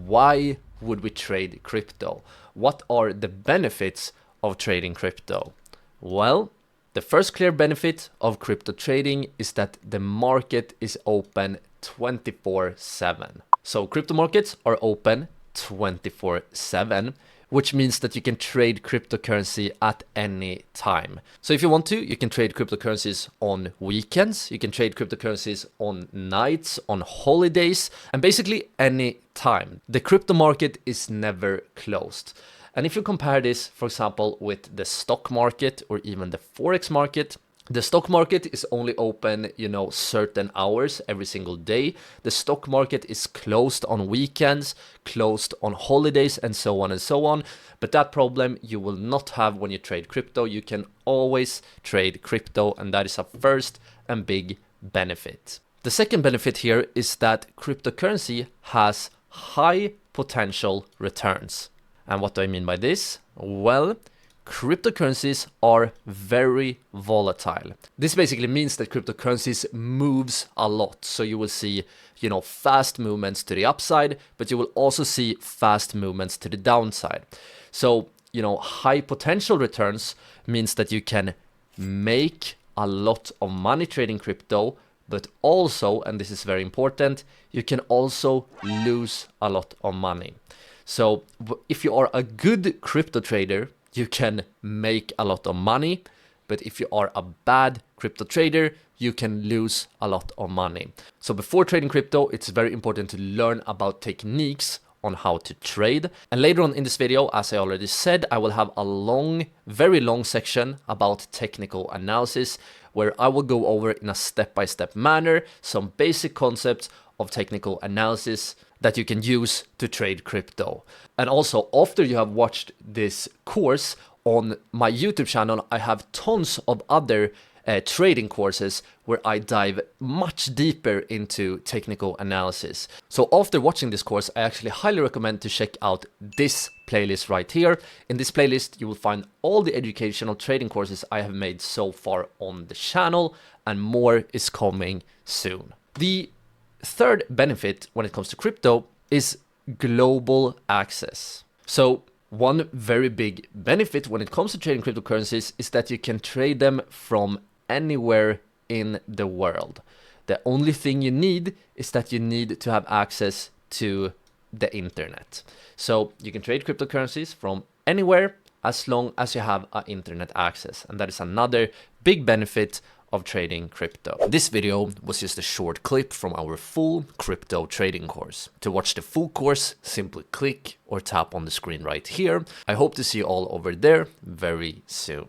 why would we trade crypto? What are the benefits of trading crypto? Well, the first clear benefit of crypto trading is that the market is open 24/7. So crypto markets are open 24/7, which means that you can trade cryptocurrency at any time. So if you want to, you can trade cryptocurrencies on weekends, you can trade cryptocurrencies on nights, on holidays, and basically any time. The crypto market is never closed. And if you compare this, for example, with the stock market or even the Forex market, the stock market is only open, certain hours every single day. The stock market is closed on weekends, closed on holidays, and so on and so on. But that problem you will not have when you trade crypto. You can always trade crypto, and that is a first and big benefit. The second benefit here is that cryptocurrency has high potential returns. And what do I mean by this? Well, cryptocurrencies are very volatile. This basically means that cryptocurrencies moves a lot. So you will see, fast movements to the upside, but you will also see fast movements to the downside. So, high potential returns means that you can make a lot of money trading crypto, but also, and this is very important, you can also lose a lot of money. So if you are a good crypto trader, you can make a lot of money, but if you are a bad crypto trader, you can lose a lot of money. So before trading crypto, it's very important to learn about techniques on how to trade. And later on in this video, as I already said, I will have a very long section about technical analysis, where I will go over in a step-by-step manner some basic concepts of technical analysis that you can use to trade crypto. And also, after you have watched this course on my YouTube channel, I have tons of other trading courses where I dive much deeper into technical analysis. So after watching this course, I actually highly recommend to check out this playlist right here. In this playlist, you will find all the educational trading courses I have made so far on the channel, and more is coming soon. The third benefit when it comes to crypto is global access. So one very big benefit when it comes to trading cryptocurrencies is that you can trade them from anywhere in the world. The only thing you need is that you need to have access to the internet. So you can trade cryptocurrencies from anywhere as long as you have internet access. And that is another big benefit of trading crypto. This video was just a short clip from our full crypto trading course. To watch the full course, simply click or tap on the screen right here. I hope to see you all over there very soon.